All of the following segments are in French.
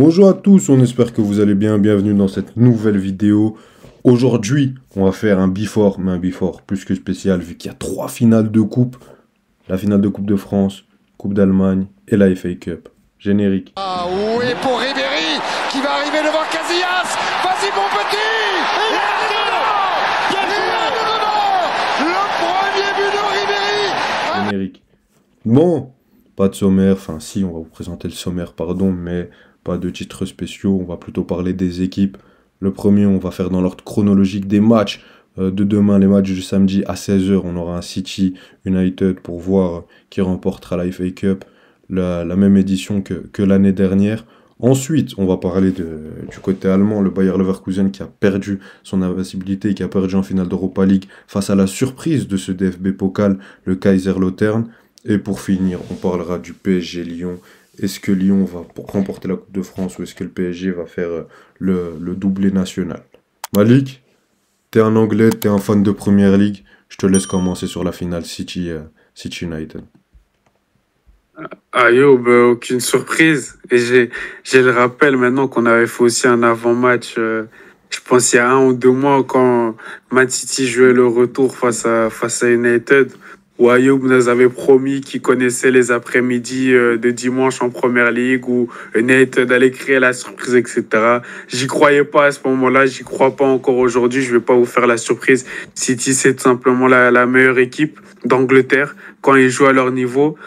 Bonjour à tous, on espère que vous allez bien. Bienvenue dans cette nouvelle vidéo. Aujourd'hui, on va faire un before, mais un before plus que spécial vu qu'il y a 3 finales de coupe. La finale de Coupe de France, Coupe d'Allemagne et la FA Cup. Générique. Ah oui, pour Ribéry qui va arriver devant Casillas. Vas-y mon petit. Il est dedans. Il est dedans. Le premier but de Ribéry. Générique. Bon, pas de sommaire, enfin si, on va vous présenter le sommaire, pardon, mais pas de titres spéciaux, on va plutôt parler des équipes. Le premier, on va faire dans l'ordre chronologique des matchs de demain, les matchs du samedi à 16 h. On aura un City United pour voir qui remportera la FA Cup, la même édition que l'année dernière. Ensuite, on va parler du côté allemand, le Bayer Leverkusen qui a perdu son invincibilité, qui a perdu en finale d'Europa League face à la surprise de ce DFB Pokal, le Kaiserslautern. Et pour finir, on parlera du PSG Lyon. Est-ce que Lyon va remporter la Coupe de France ou est-ce que le PSG va faire le doublé national? Malik, t'es un Anglais, t'es un fan de Premier League. Je te laisse commencer sur la finale City United. Ah yo, bah, aucune surprise. Et j'ai le rappel maintenant qu'on avait fait aussi un avant-match, je pense il y a 1 ou 2 mois, quand Man City jouait le retour face à United, où Ayoub nous avait promis qu'il connaissait les après-midi de dimanche en Première Ligue, où United allait créer la surprise, etc. J'y croyais pas à ce moment-là, j'y crois pas encore aujourd'hui, je vais pas vous faire la surprise. City, c'est tout simplement la meilleure équipe d'Angleterre quand ils jouent à leur niveau.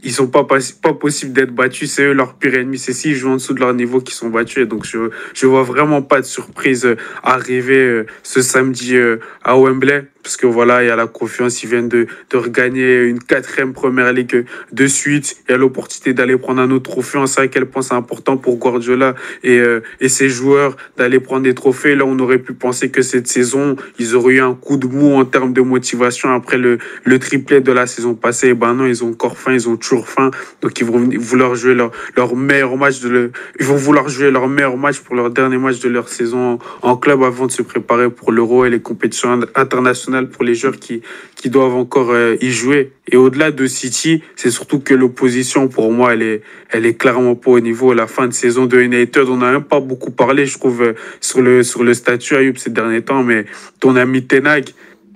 Ils sont pas possible d'être battus, c'est eux leur pire ennemi, c'est s'ils jouent en dessous de leur niveau qu'ils sont battus. Et donc je vois vraiment pas de surprise arriver ce samedi à Wembley, parce que voilà, il y a la confiance, ils viennent de regagner une 4e Première Ligue de suite, il y a l'opportunité d'aller prendre un autre trophée. On sait à quel point c'est important pour Guardiola et ses joueurs d'aller prendre des trophées. Là, on aurait pu penser que cette saison, ils auraient eu un coup de mou en termes de motivation après le triplé de la saison passée. Et ben non, ils ont encore faim, ils ont toujours faim. Donc ils vont vouloir jouer leur meilleur match ils vont vouloir jouer leur meilleur match pour leur dernier match de leur saison en club avant de se préparer pour l'Euro et les compétitions internationales pour les joueurs qui doivent encore y jouer. Et au-delà de City, c'est surtout que l'opposition, pour moi, elle est clairement pas au niveau. La fin de saison de United, on n'a même pas beaucoup parlé, je trouve, sur le statut Ayoub ces derniers temps, mais ton ami Ten Hag,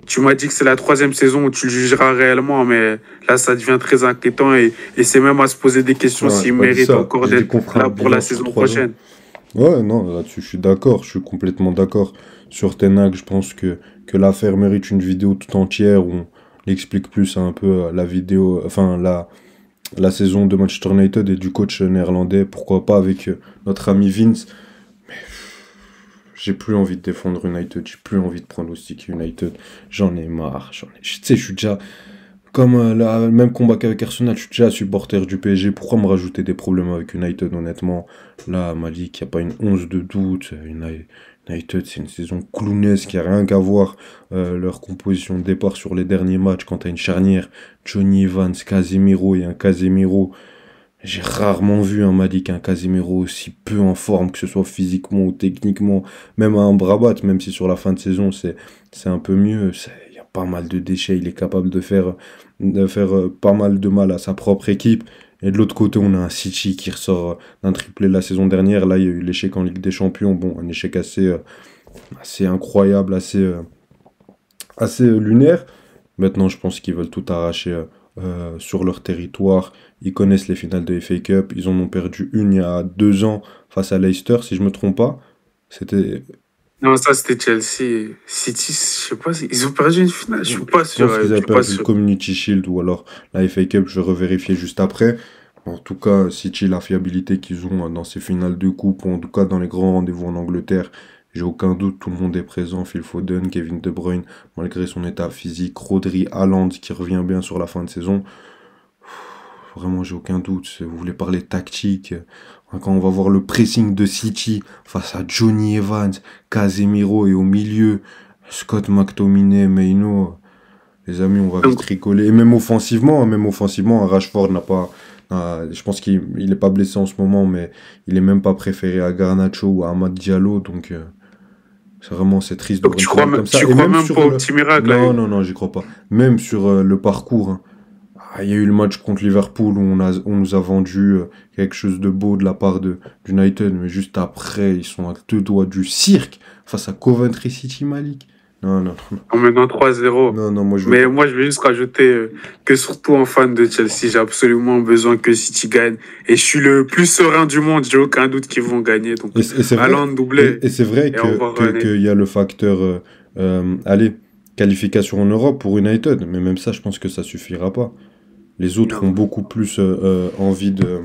tu m'as dit que c'est la 3e saison où tu le jugeras réellement, mais là, ça devient très inquiétant et c'est même à se poser des questions s'il mérite encore d'être là pour la saison prochaine. Ouais, non, là-dessus, je suis d'accord, je suis complètement d'accord. Sur Ten Hag, je pense que l'affaire mérite une vidéo tout entière où on explique plus un peu la vidéo, enfin, la saison de Manchester United et du coach néerlandais, pourquoi pas avec notre ami Vince. Mais j'ai plus envie de défendre United, j'ai plus envie de pronostiquer United, j'en ai marre, tu sais, je suis déjà, comme le même combat qu'avec Arsenal, je suis déjà supporter du PSG, pourquoi me rajouter des problèmes avec United, honnêtement? Là, Malik, il n'y a pas une once de doute, United, c'est une saison clownesque, il n'y a rien qu'à voir leur composition de départ sur les derniers matchs, quand tu as une charnière, Johnny Evans, Casemiro, et un Casemiro. J'ai rarement vu un Malik, un Casemiro aussi peu en forme, que ce soit physiquement ou techniquement, même à un Brabat, même si sur la fin de saison c'est un peu mieux, il y a pas mal de déchets, il est capable de faire pas mal de mal à sa propre équipe. Et de l'autre côté, on a un City qui ressort d'un triplé la saison dernière. Là, il y a eu l'échec en Ligue des Champions, bon, un échec assez incroyable, assez lunaire. Maintenant, je pense qu'ils veulent tout arracher sur leur territoire. Ils connaissent les finales de FA Cup. Ils en ont perdu une il y a 2 ans face à Leicester, si je me trompe pas. C'était... Non, ça c'était Chelsea. City, je sais pas, ils ont perdu une finale, je suis pas sûr. Je pense qu'ils avaient perdu le Community Shield ou alors la FA Cup, je vais revérifier juste après. En tout cas, City, la fiabilité qu'ils ont dans ces finales de coupe, ou en tout cas dans les grands rendez-vous en Angleterre, j'ai aucun doute, tout le monde est présent. Phil Foden, Kevin De Bruyne, malgré son état physique, Rodri, Haaland qui revient bien sur la fin de saison. Vraiment, j'ai aucun doute. Si vous voulez parler tactique, quand on va voir le pressing de City face à Johnny Evans, Casemiro et au milieu, Scott McTominay, Maino, les amis, on va vite rigoler. Et même offensivement, Rashford n'a pas... je pense qu'il n'est pas blessé en ce moment, mais il est même pas préféré à Garnacho ou à Amad Diallo, donc c'est triste de donc tu crois même pas au petit miracle. Non, j'y crois pas. Même sur le parcours, hein. Il y a eu le match contre Liverpool où on nous a vendu quelque chose de beau de la part d'United, mais juste après, ils sont à deux doigts du cirque face à Coventry City, Malik. Non, non, non. En menant 3-0. Non, non, moi je veux Mais pas. moi, je vais juste rajouter que surtout en fan de Chelsea, j'ai absolument besoin que City gagne. Et je suis le plus serein du monde, j'ai aucun doute qu'ils vont gagner. Donc, Et c'est vrai, allons doublé et c'est vrai et on va qu'il y a le facteur allez, qualification en Europe pour United, mais même ça, je pense que ça suffira pas. Les autres ont Non. beaucoup plus envie de.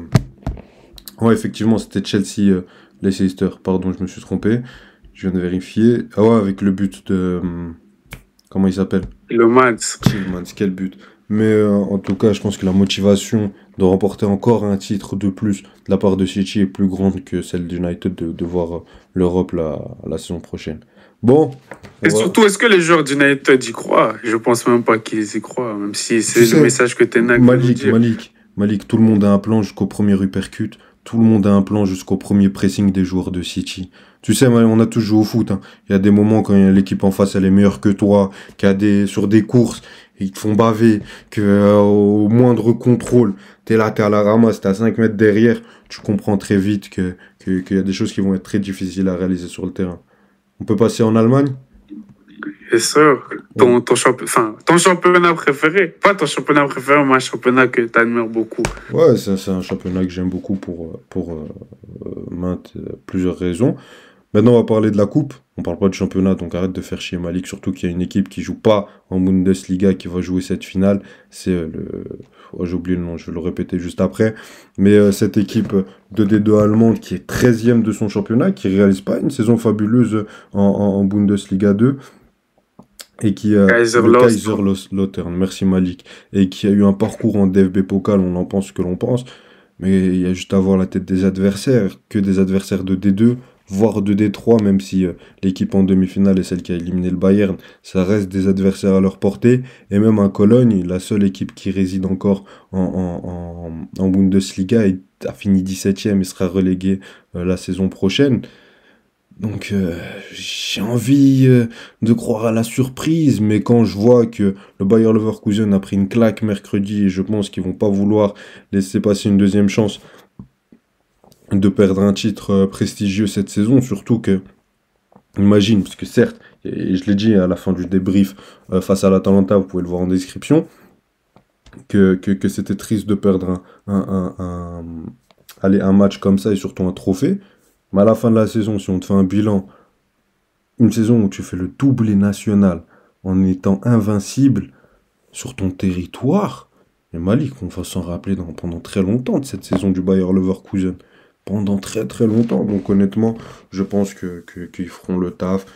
Ouais, effectivement, c'était Chelsea, Leicester. Pardon, je me suis trompé. Je viens de vérifier. Ah ouais, avec le but de. Comment il s'appelle? Le match. Tillmans, quel but. Mais en tout cas, je pense que la motivation de remporter encore un titre de plus de la part de City est plus grande que celle d'United de voir l'Europe la saison prochaine. Bon, on Et va- surtout, est-ce que les joueurs d'United y croient? Je pense même pas qu'ils y croient, même si c'est Tu sais, le message que Ten Hag veut nous Malik, dire. Malik, Malik, tout le monde a un plan jusqu'au premier uppercut. Tout le monde a un plan jusqu'au premier pressing des joueurs de City. Tu sais, on a tous joué au foot, hein. Il y a des moments quand l'équipe en face elle est meilleure que toi, sur des courses, ils te font baver, que au moindre contrôle, t'es là, t'es à la ramasse, t'es à 5 mètres derrière, tu comprends très vite qu'il y a des choses qui vont être très difficiles à réaliser sur le terrain. On peut passer en Allemagne? Et ça, ton championnat préféré. Pas ton championnat préféré, mais un championnat que tu admires beaucoup. Ouais, c'est un championnat que j'aime beaucoup pour plusieurs raisons. Maintenant, on va parler de la coupe. On parle pas du championnat, donc arrête de faire chier Malik. Surtout qu'il y a une équipe qui joue pas en Bundesliga qui va jouer cette finale. C'est oh, j'ai oublié le nom, je vais le répéter juste après. Mais cette équipe de D2 allemande qui est 13e de son championnat, qui réalise pas une saison fabuleuse en Bundesliga 2. Et qui le Kaiserslautern, merci Malik, et qui a eu un parcours en DFB Pokal, on en pense ce que l'on pense, mais il y a juste à voir la tête des adversaires, que des adversaires de D2, voire de D3, même si l'équipe en demi-finale est celle qui a éliminé le Bayern, ça reste des adversaires à leur portée, et même à Cologne, la seule équipe qui réside encore en Bundesliga, a fini 17e et sera reléguée la saison prochaine. Donc j'ai envie de croire à la surprise, mais quand je vois que le Bayer Leverkusen a pris une claque mercredi, et je pense qu'ils vont pas vouloir laisser passer une deuxième chance de perdre un titre prestigieux cette saison, surtout que, imagine, parce que certes, et je l'ai dit à la fin du débrief face à l'Atalanta, vous pouvez le voir en description, que c'était triste de perdre un match comme ça et surtout un trophée. Mais à la fin de la saison, si on te fait un bilan, une saison où tu fais le doublé national en étant invincible sur ton territoire, et Malik, on va s'en rappeler pendant très longtemps de cette saison du Bayer Leverkusen. Pendant très très longtemps. Donc honnêtement, je pense qu'ils feront le taf.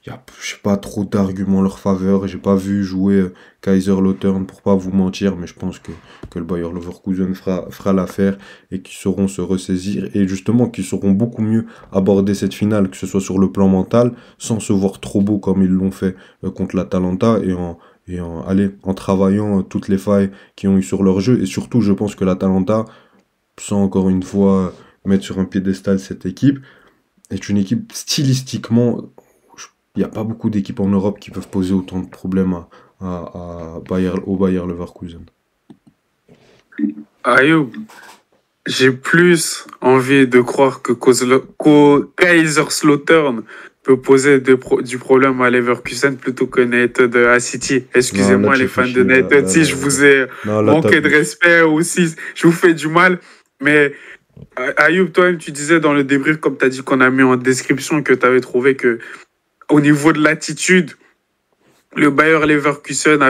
Il y a, je sais pas, trop d'arguments en leur faveur. J'ai pas vu jouer Kaiserslautern pour pas vous mentir, mais je pense que le Bayer Leverkusen fera l'affaire et qu'ils sauront se ressaisir et justement qu'ils sauront beaucoup mieux aborder cette finale, que ce soit sur le plan mental, sans se voir trop beau comme ils l'ont fait contre l'Atalanta en travaillant toutes les failles qu'ils ont eu sur leur jeu. Et surtout, je pense que l'Atalanta, sans encore une fois mettre sur un piédestal cette équipe, est une équipe stylistiquement. Il n'y a pas beaucoup d'équipes en Europe qui peuvent poser autant de problèmes au Bayer Leverkusen. Ayoub, j'ai plus envie de croire que Kaiserslautern peut poser du problème à Leverkusen plutôt que United à City. Excusez-moi les fans de United si je vous ai manqué de respect ou si je vous fais du mal, mais Ayoub, toi-même tu disais dans le débrief, comme tu as dit qu'on a mis en description, que tu avais trouvé que au niveau de l'attitude, le Bayer Leverkusen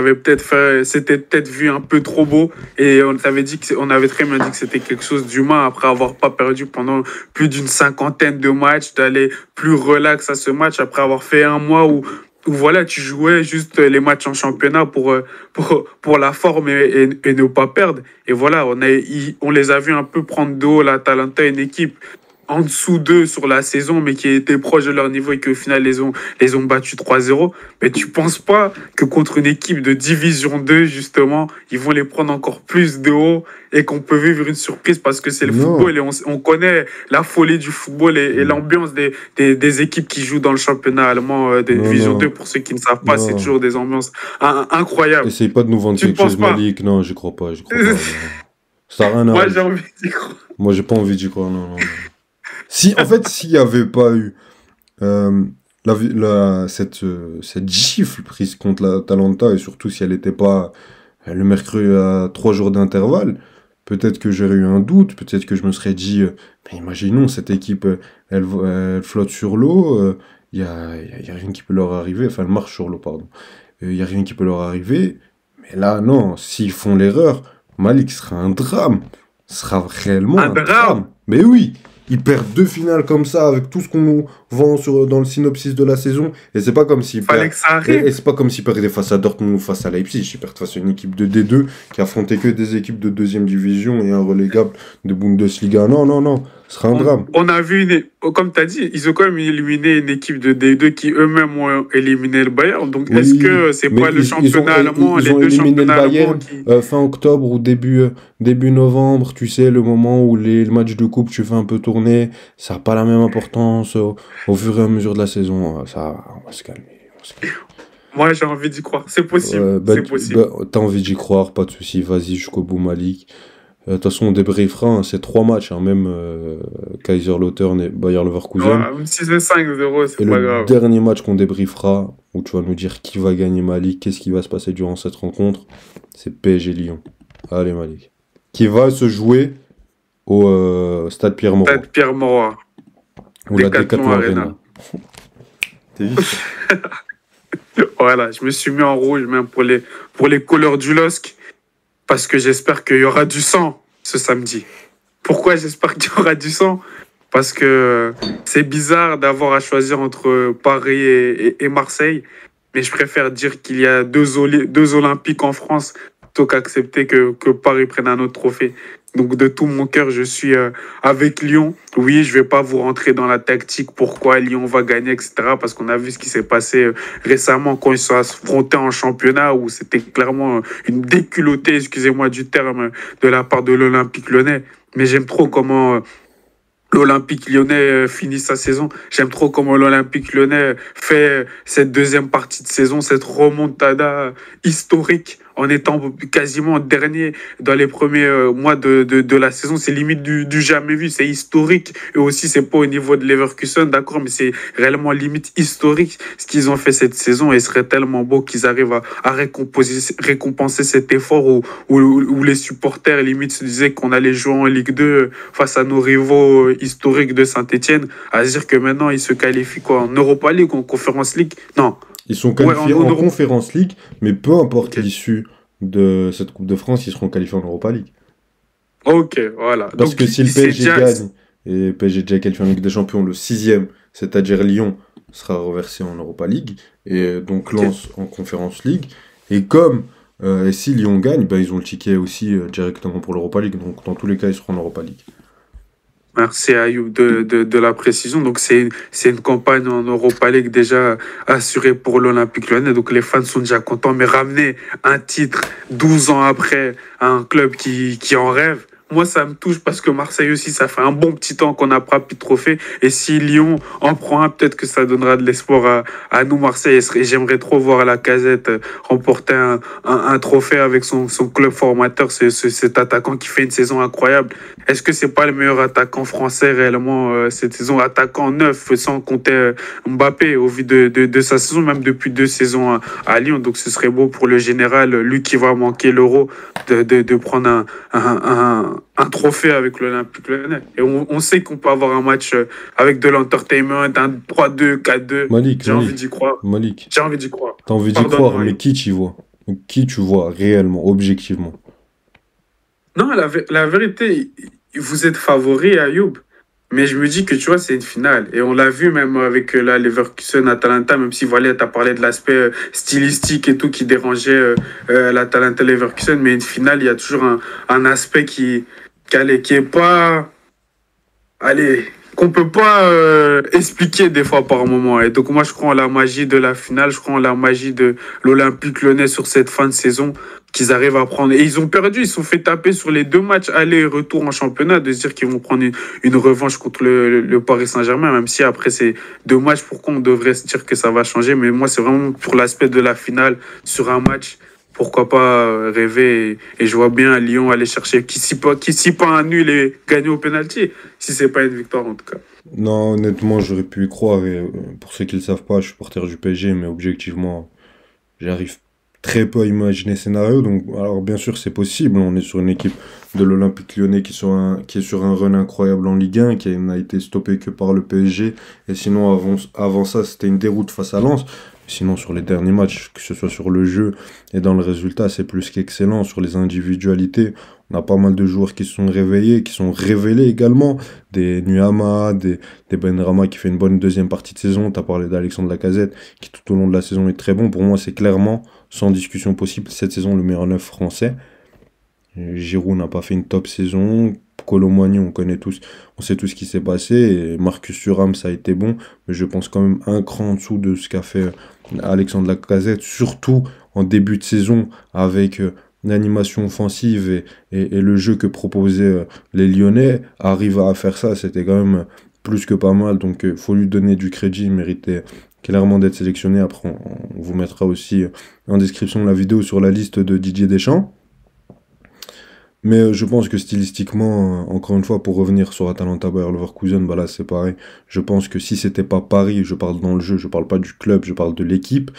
s'était peut-être vu un peu trop beau et on avait très bien dit que c'était quelque chose d'humain après avoir pas perdu pendant plus d'une cinquantaine de matchs, d'aller plus relax à ce match après avoir fait un mois où voilà, tu jouais juste les matchs en championnat pour la forme et ne pas perdre. Et voilà, on les a vus un peu prendre de haut l'Atalanta, une équipe en dessous d'eux sur la saison, mais qui étaient proches de leur niveau et qui au final les ont battus 3-0. Mais tu penses pas que contre une équipe de Division 2, justement, ils vont les prendre encore plus de haut et qu'on peut vivre une surprise parce que c'est le football et on connaît la folie du football et l'ambiance des équipes qui jouent dans le championnat allemand de Division 2. Pour ceux qui ne savent pas, c'est toujours des ambiances incroyables. Essaye pas de nous vendre quelque chose, Malik. Non, j'y crois pas. Non. Ça n'a rien à Moi, j'ai envie d'y croire. Moi, j'ai pas envie d'y croire, non. Si, en fait, s'il n'y avait pas eu cette gifle prise contre l'Atalanta, et surtout si elle n'était pas le mercredi à 3 jours d'intervalle, peut-être que j'aurais eu un doute, peut-être que je me serais dit, mais imaginons, cette équipe, elle flotte sur l'eau, il y a rien qui peut leur arriver, enfin, elle marche sur l'eau, pardon. Il y a rien qui peut leur arriver, mais là, non, s'ils font l'erreur, Malik sera un drame. Ce sera réellement un drame. Mais oui, ils perdent 2 finales comme ça avec tout ce qu'on nous vend dans le synopsis de la saison. Et c'est pas comme s'ils c'est pas comme s'ils perdaient face à Dortmund ou face à Leipzig. Ils perdent face à une équipe de D2 qui affrontait que des équipes de 2e division et un relégable de Bundesliga. Non. Ce sera un drame. On a vu, comme tu as dit, ils ont quand même éliminé une équipe de D2 qui eux-mêmes ont éliminé le Bayern. Donc, oui, est-ce que c'est pas le championnat allemand, les deux championnats allemands fin octobre ou début novembre, tu sais, le moment où le match de coupe, tu fais un peu tourner, ça n'a pas la même importance au fur et à mesure de la saison. Ça, on va se calmer. Moi, j'ai envie d'y croire. C'est possible. C'est possible. T'as envie d'y croire, pas de souci. Vas-y jusqu'au bout, Malik. De toute façon, on débriefera, hein, c'est 3 matchs, hein, même Kaiserslautern et Bayer Leverkusen. Ouais, même si c'est 5-0, c'est pas grave. Le dernier match qu'on débriefera, où tu vas nous dire qui va gagner Malik, qu'est-ce qui va se passer durant cette rencontre, c'est PSG Lyon. Allez, Malik. Qui va se jouer au Stade Pierre-Mauroy. Stade Pierre-Mauroy. Ou la Decathlon Arena. T'es vite. Voilà, je me suis mis en rouge même pour les couleurs du LOSC. Parce que j'espère qu'il y aura du sang ce samedi. Pourquoi j'espère qu'il y aura du sang? Parce que c'est bizarre d'avoir à choisir entre Paris et Marseille. Mais je préfère dire qu'il y a deux Olympiques en France plutôt qu'accepter que Paris prenne un autre trophée. Donc de tout mon cœur, je suis avec Lyon. Oui, je vais pas vous rentrer dans la tactique, pourquoi Lyon va gagner, etc. Parce qu'on a vu ce qui s'est passé récemment quand ils sont affrontés en championnat, où c'était clairement une déculottée, excusez-moi du terme, de la part de l'Olympique Lyonnais. Mais j'aime trop comment l'Olympique Lyonnais finit sa saison. J'aime trop comment l'Olympique Lyonnais fait cette deuxième partie de saison, cette remontada historique en étant quasiment dernier dans les premiers mois de la saison. C'est limite du jamais vu, c'est historique. Et aussi, c'est pas au niveau de Leverkusen, d'accord, mais c'est réellement limite historique ce qu'ils ont fait cette saison. Et il serait tellement beau qu'ils arrivent à récompenser cet effort où les supporters limite se disaient qu'on allait jouer en Ligue 2 face à nos rivaux historiques de Saint-Etienne, à se dire que maintenant ils se qualifient quoi, en Europa League ou en Conference League. Non. Ils sont qualifiés en Conference League, mais peu importe l'issue de cette Coupe de France, ils seront qualifiés en Europa League. Ok, voilà. Parce que si le PSG gagne, et PSG déjà qualifié en Ligue des Champions, le 6e, c'est-à-dire Lyon, sera reversé en Europa League, et donc Lens en Conference League. Et comme et si Lyon gagne, ben, ils ont le ticket aussi directement pour l'Europa League. Donc dans tous les cas, ils seront en Europa League. Merci Ayoub de la précision. Donc c'est une campagne en Europa League déjà assurée pour l'Olympique Lyonnais. Donc les fans sont déjà contents. Mais ramener un titre 12 ans après à un club qui en rêve, moi ça me touche parce que Marseille aussi, ça fait un bon petit temps qu'on n'a pas pris de trophée. Et si Lyon en prend un, peut-être que ça donnera de l'espoir à nous Marseille. Et j'aimerais trop voir Lacazette remporter un trophée avec son club formateur, cet attaquant qui fait une saison incroyable. Est-ce que c'est pas le meilleur attaquant français réellement cette saison? Attaquant neuf, sans compter Mbappé, au vu de sa saison, même depuis 2 saisons à Lyon. Donc ce serait beau pour le général, lui qui va manquer l'Euro, de prendre un trophée avec l'Olympique Lyonnais. Et on sait qu'on peut avoir un match avec de l'entertainment, un 3-2, 4-2. Malik, j'ai envie d'y croire. Malik. J'ai envie d'y croire. T'as envie d'y croire, mais qui tu vois? Qui tu vois réellement, objectivement? Non, la vérité, vous êtes favori, Ayoub. Mais je me dis que, tu vois, c'est une finale. Et on l'a vu même avec la Leverkusen, Atalanta, même si, voilà, tu as parlé de l'aspect stylistique et tout qui dérangeait l'Atalanta Leverkusen. Mais une finale, il y a toujours un aspect qui est pas... Allez, qu'on peut pas expliquer des fois par moment. Et donc moi, je crois en la magie de la finale, je crois en la magie de l'Olympique Lyonnais sur cette fin de saison qu'ils arrivent à prendre. Et ils ont perdu, ils se sont fait taper sur les 2 matchs aller et retour en championnat, de se dire qu'ils vont prendre une revanche contre le Paris Saint-Germain, même si après ces 2 matchs, pourquoi on devrait se dire que ça va changer. Mais moi, c'est vraiment pour l'aspect de la finale sur un match. Pourquoi pas rêver et je vois bien Lyon aller chercher, qui si pas un nul et gagner au penalty, si c'est pas une victoire en tout cas. Non, honnêtement, j'aurais pu y croire. Et pour ceux qui le savent pas, je suis supporter du PSG, mais objectivement, j'arrive très peu à imaginer ce scénario. Donc, alors bien sûr, c'est possible. On est sur une équipe de l'Olympique Lyonnais qui est sur un run incroyable en Ligue 1, qui n'a été stoppé que par le PSG. Et sinon, avant ça, c'était une déroute face à Lens. Sinon, sur les derniers matchs, que ce soit sur le jeu et dans le résultat, c'est plus qu'excellent. Sur les individualités, on a pas mal de joueurs qui se sont réveillés, qui sont révélés également. Des Nuama, des Benrahma qui fait une bonne deuxième partie de saison. Tu as parlé d'Alexandre Lacazette, qui tout au long de la saison est très bon. Pour moi, c'est clairement, sans discussion possible, cette saison, le meilleur neuf français. Giroud n'a pas fait une top saison. Colomboigny, on sait tout ce qui s'est passé. Et Marcus Thuram, ça a été bon. Mais je pense quand même un cran en dessous de ce qu'a fait Alexandre Lacazette, surtout en début de saison, avec l'animation offensive et le jeu que proposaient les Lyonnais. Arrive à faire ça, c'était quand même plus que pas mal. Donc, faut lui donner du crédit. Il méritait clairement d'être sélectionné. Après, on vous mettra aussi en description la vidéo sur la liste de Didier Deschamps. Mais je pense que stylistiquement, encore une fois, pour revenir sur Atalanta Bayer Leverkusen, bah là c'est pareil. Je pense que si c'était pas Paris, je parle dans le jeu, je parle pas du club, je parle de l'équipe,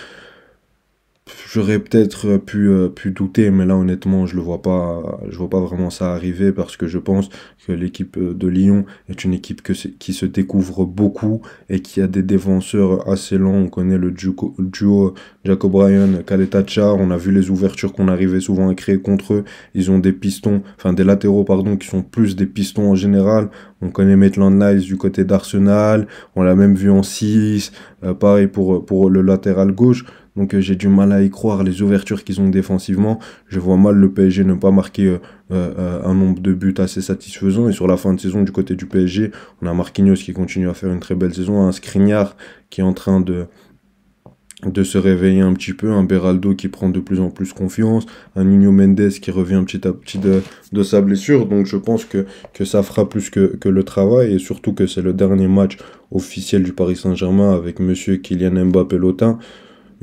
j'aurais peut-être pu douter, mais là honnêtement je vois pas vraiment ça arriver parce que je pense que l'équipe de Lyon est une équipe qui se découvre beaucoup et qui a des défenseurs assez lents. On connaît le duo Jacob Ryan, Kaletacha, on a vu les ouvertures qu'on arrivait souvent à créer contre eux. Ils ont des pistons, enfin des latéraux pardon, qui sont plus des pistons en général. On connaît Maitland-Niles du côté d'Arsenal, on l'a même vu en 6, pareil pour le latéral gauche. Donc j'ai du mal à y croire, les ouvertures qu'ils ont défensivement. Je vois mal le PSG ne pas marquer un nombre de buts assez satisfaisant. Et sur la fin de saison du côté du PSG, on a Marquinhos qui continue à faire une très belle saison, un Skriniar qui est en train de se réveiller un petit peu, un Beraldo qui prend de plus en plus confiance, un Nuno Mendes qui revient petit à petit de sa blessure. Donc je pense que ça fera plus que le travail, et surtout que c'est le dernier match officiel du Paris Saint-Germain avec monsieur Kylian Mbappé-Lotin.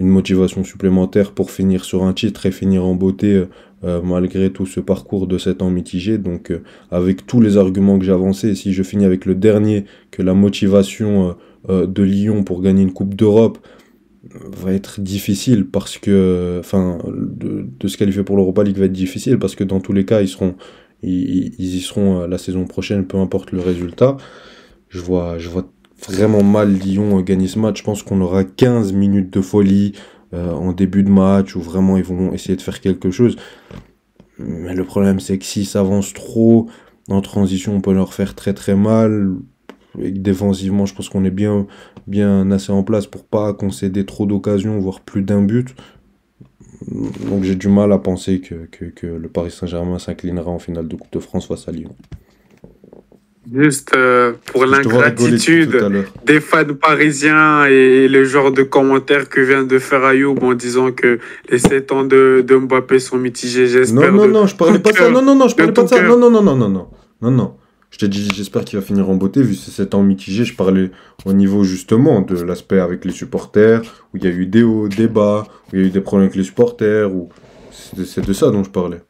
Une motivation supplémentaire pour finir sur un titre et finir en beauté malgré tout ce parcours de 7 ans mitigé. Donc avec tous les arguments que j'ai avancés, si je finis avec le dernier, que la motivation de Lyon pour gagner une Coupe d'Europe va être difficile parce que, enfin, de se qualifier pour l'Europa League va être difficile parce que dans tous les cas, ils y seront la saison prochaine, peu importe le résultat. Je vois vraiment mal Lyon gagner ce match. Je pense qu'on aura 15 minutes de folie en début de match où vraiment ils vont essayer de faire quelque chose. Mais le problème, c'est que s'ils s'avancent trop en transition, on peut leur faire très très mal. Et défensivement, je pense qu'on est bien assez en place pour pas concéder trop d'occasions, voire plus d'un but. Donc j'ai du mal à penser que le Paris Saint-Germain s'inclinera en finale de Coupe de France face à Lyon. Juste pour l'ingratitude des fans parisiens et le genre de commentaires que vient de faire Ayoub en disant que les 7 ans de Mbappé sont mitigés, j'espère. Non, je parlais pas de ça. Non, je parlais pas de ça. Non. Je t'ai dit, j'espère qu'il va finir en beauté, vu ces 7 ans mitigés. Je parlais au niveau justement de l'aspect avec les supporters, où il y a eu des hauts, des bas, où il y a eu des problèmes avec les supporters, c'est de ça dont je parlais.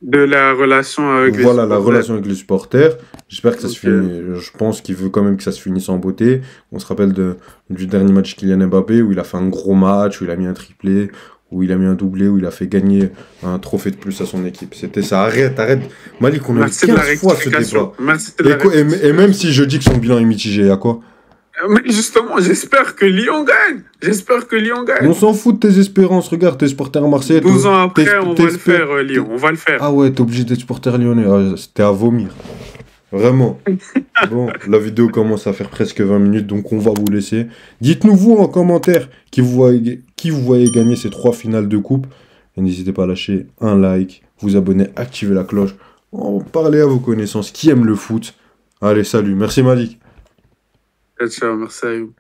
De la relation avec les supporters. Voilà, la relation avec les supporters. J'espère que ça se finit. Je pense qu'il veut quand même que ça se finisse en beauté. On se rappelle du dernier match Kylian Mbappé, où il a fait un gros match, où il a mis un triplé, où il a mis un doublé, où il a fait gagner un trophée de plus à son équipe. C'était ça. Arrête. Malik, on a eu 15 fois ce débat. Et même si je dis que son bilan est mitigé, à quoi ? Mais justement, j'espère que Lyon gagne. On s'en fout de tes espérances. Regarde, t'es supporter marseillais. 12 ans après, on va le faire, Lyon. On va le faire. Ah ouais, t'es obligé d'être supporter lyonnais. Ah, c'était à vomir. Vraiment. Bon, la vidéo commence à faire presque 20 minutes, donc on va vous laisser. Dites-nous, vous, en commentaire, qui vous voyez gagner ces 3 finales de coupe. Et n'hésitez pas à lâcher un like, vous abonner, activer la cloche. Parlez à vos connaissances qui aiment le foot. Allez, salut. Merci Malik. Ciao, ciao, merci à vous.